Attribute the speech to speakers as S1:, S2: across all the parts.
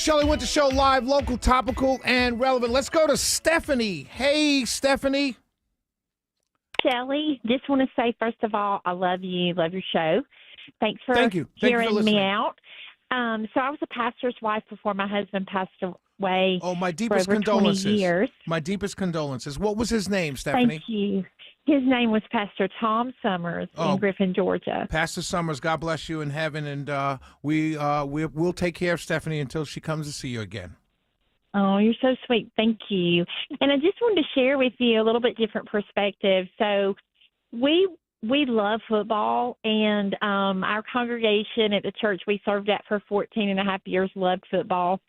S1: Shelley Winter Show live, local, topical, and relevant. Let's go to Stephanie. Hey, Stephanie.
S2: Shelley, just want to say, first of all, I love you, love your show. Thanks for
S1: Thank you.
S2: hearing me out. So I was a pastor's wife before my husband passed away.
S1: Oh, my
S2: for
S1: deepest
S2: over 20
S1: condolences.
S2: years.
S1: My deepest condolences. What was his name, Stephanie?
S2: Thank you. His name was Pastor Tom Summers in Griffin, Georgia.
S1: Pastor Summers, God bless you in heaven, and we'll take care of Stephanie until she comes to see you again.
S2: Oh, you're so sweet. Thank you. And I just wanted to share with you a little bit different perspective. So we love football, and our congregation at the church we served at for 14 and a half years loved football,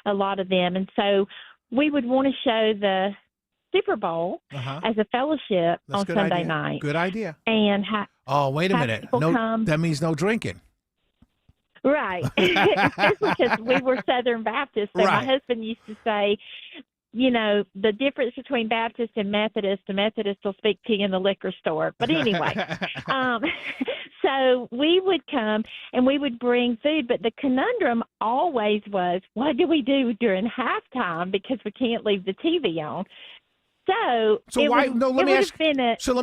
S2: a lot of them. And so we would want to show the Super Bowl as a fellowship on Sunday night.
S1: Good idea.
S2: And
S1: wait a minute. No, that means no drinking.
S2: Right. Especially because we were Southern Baptist. So my husband used to say, you know, the difference between Baptist and Methodist, the Methodist will speak to you in the liquor store. But anyway, so we would come and we would bring food. But the conundrum always was, what do we do during halftime because we can't leave the TV on? Let
S1: me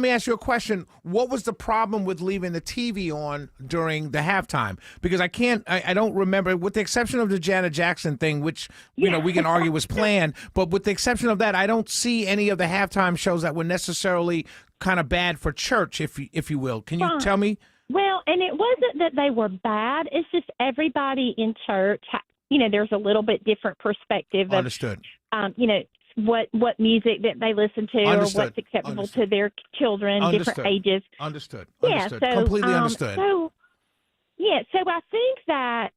S1: ask you a question. What was the problem with leaving the TV on during the halftime? Because I don't remember, with the exception of the Janet Jackson thing, which you know we can argue was planned, but with the exception of that, I don't see any of the halftime shows that were necessarily kind of bad for church, if you will. Can you tell me?
S2: Well, and it wasn't that they were bad. It's just everybody in church, you know, there's a little bit different perspective.
S1: Understood.
S2: You know, what music that they listen to or what's acceptable to their children, different ages.
S1: Understood.
S2: Yeah, so,
S1: completely understood.
S2: So I think that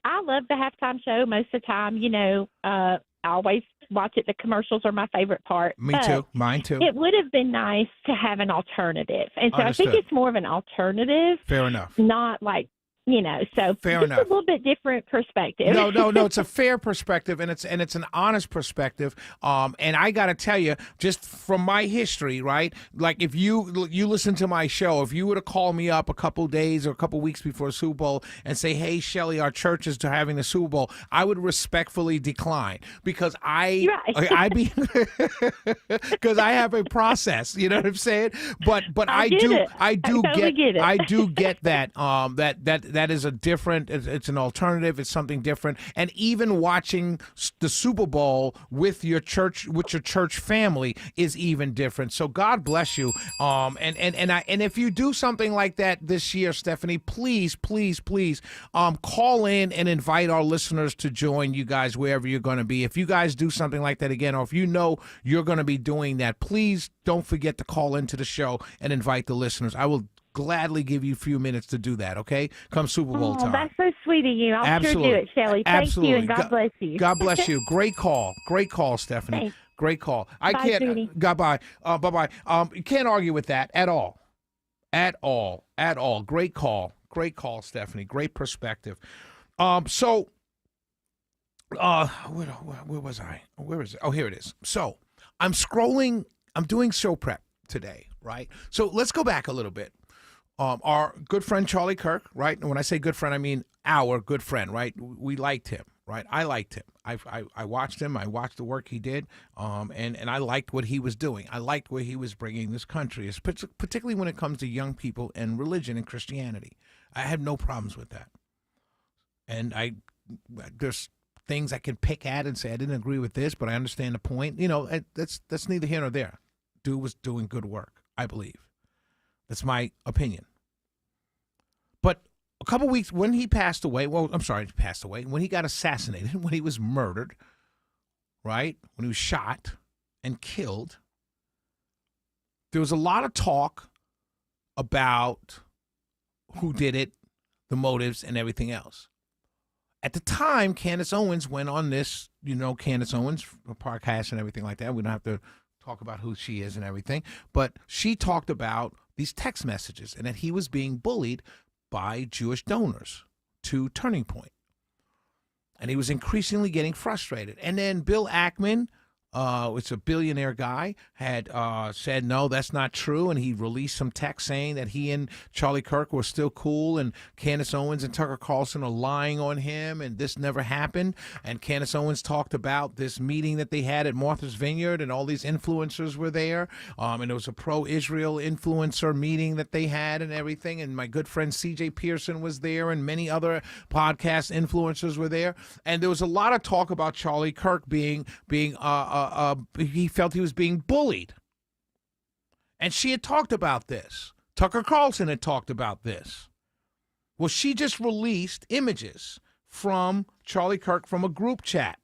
S2: I love the halftime show most of the time. You know, I always watch it. The commercials are my favorite part.
S1: Me too. Mine too.
S2: It would have been nice to have an alternative. And so I think it's more of an alternative.
S1: Fair enough.
S2: Not like, you know, so
S1: fair
S2: just
S1: enough.
S2: A little bit different perspective.
S1: No, it's a fair perspective, and it's an honest perspective. And I got to tell you, just from my history, right? Like if you listen to my show, if you were to call me up a couple days or a couple weeks before the Super Bowl and say, "Hey, Shelley, our church is having the Super Bowl," I would respectfully decline because because I have a process. You know what I'm saying? But I do get that that is a different, it's an alternative, it's something different. And even watching the Super Bowl with your church family is even different. So God bless you. And if you do something like that this year, Stephanie, please call in and invite our listeners to join you guys wherever you're going to be. If you guys do something like that again, or if you know you're going to be doing that, please don't forget to call into the show and invite the listeners. I will gladly give you a few minutes to do that, okay? Come Super Bowl time.
S2: That's so sweet of you. I'll sure do it, Shelley. Thank you, and God bless you.
S1: God bless you. Great call, Stephanie.
S2: Thanks.
S1: Great call.
S2: Bye, sweetie.
S1: Bye. You can't argue with that at all. At all. Great call, Stephanie. Great perspective. Where was I? Where is it? Oh, here it is. So I'm scrolling. I'm doing show prep today, right? So let's go back a little bit. Our good friend Charlie Kirk, right? And when I say good friend, I mean our good friend, right? We liked him, right? I liked him. I watched him. I watched the work he did, and I liked what he was doing. I liked where he was bringing this country, particularly when it comes to young people and religion and Christianity. I had no problems with that. And there's things I can pick at and say I didn't agree with this, but I understand the point. You know, that's neither here nor there. Dude was doing good work, I believe. That's my opinion. But a couple weeks when he passed away, when he got assassinated, when he was murdered, right? When he was shot and killed, there was a lot of talk about who did it, the motives, and everything else. At the time, Candace Owens went on this, Candace Owens podcast and everything like that. We don't have to talk about who she is and everything, but she talked about these text messages and that he was being bullied by Jewish donors to Turning Point. And he was increasingly getting frustrated. And then Bill Ackman it's a billionaire guy, had said, no, that's not true. And he released some text saying that he and Charlie Kirk were still cool. And Candace Owens and Tucker Carlson are lying on him. And this never happened. And Candace Owens talked about this meeting that they had at Martha's Vineyard. And all these influencers were there. And it was a pro-Israel influencer meeting that they had and everything. And my good friend C.J. Pearson was there. And many other podcast influencers were there. And there was a lot of talk about Charlie Kirk being he felt he was being bullied. And she had talked about this. Tucker Carlson had talked about this. Well, she just released images from Charlie Kirk from a group chat.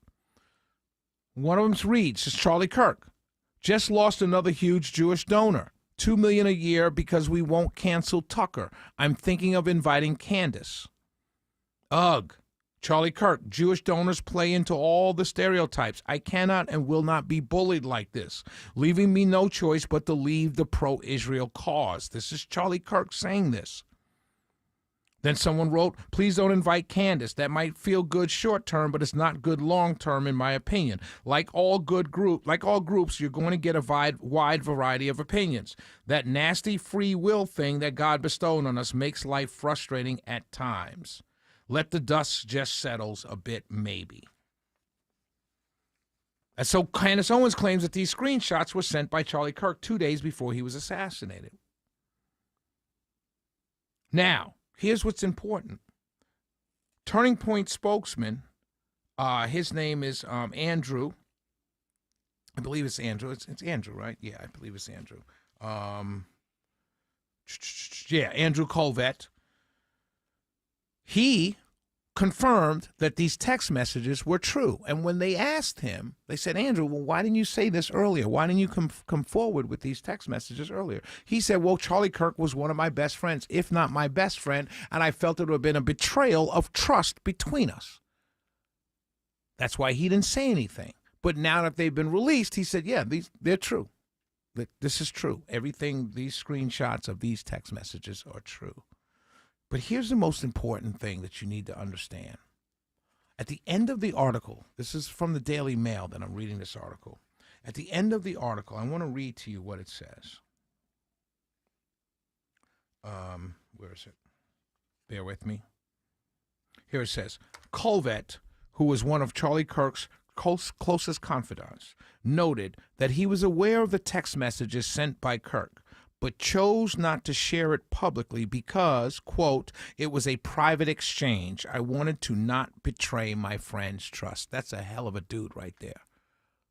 S1: One of them reads, it's Charlie Kirk. Just lost another huge Jewish donor. $2 million a year because we won't cancel Tucker. I'm thinking of inviting Candace. Ugh. Charlie Kirk, Jewish donors play into all the stereotypes. I cannot and will not be bullied like this, leaving me no choice but to leave the pro-Israel cause. This is Charlie Kirk saying this. Then someone wrote, please don't invite Candace. That might feel good short term, but it's not good long term in my opinion. Like all groups, you're going to get a wide variety of opinions. That nasty free will thing that God bestowed on us makes life frustrating at times. Let the dust just settles a bit, maybe. And so Candace Owens claims that these screenshots were sent by Charlie Kirk 2 days before he was assassinated. Now, here's what's important. Turning Point spokesman, his name is Andrew. I believe it's Andrew. It's Andrew, right? Yeah, I believe it's Andrew. Andrew Colvett. He confirmed that these text messages were true. And when they asked him, they said, Andrew, well, why didn't you say this earlier? Why didn't you come forward with these text messages earlier? He said, well, Charlie Kirk was one of my best friends, if not my best friend, and I felt it would have been a betrayal of trust between us. That's why he didn't say anything. But now that they've been released, he said, yeah, they're true. This is true. Everything, these screenshots of these text messages are true. But here's the most important thing that you need to understand. At the end of the article, this is from the Daily Mail that I'm reading this article. At the end of the article, I want to read to you what it says. Where is it? Bear with me. Here it says, Colvett, who was one of Charlie Kirk's closest confidants, noted that he was aware of the text messages sent by Kirk, but chose not to share it publicly because, quote, it was a private exchange. I wanted to not betray my friend's trust. That's a hell of a dude right there.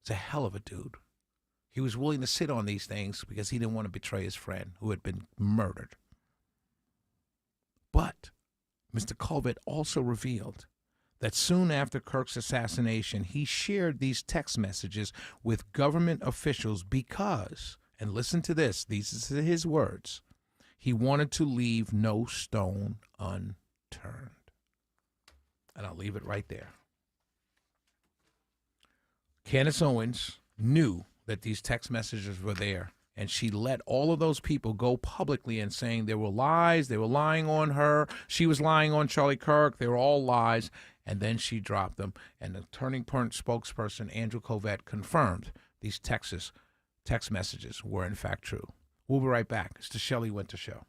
S1: It's a hell of a dude. He was willing to sit on these things because he didn't want to betray his friend who had been murdered. But Mr. Colvett also revealed that soon after Kirk's assassination, he shared these text messages with government officials because, and listen to this, these are his words, he wanted to leave no stone unturned. And I'll leave it right there. Candace Owens knew that these text messages were there, and she let all of those people go publicly and saying there were lies, they were lying on her, she was lying on Charlie Kirk, they were all lies, and then she dropped them. And the Turning Point spokesperson, Andrew Colvett, confirmed these text messages were in fact true. We'll be right back. It's the Shelley Winter Show.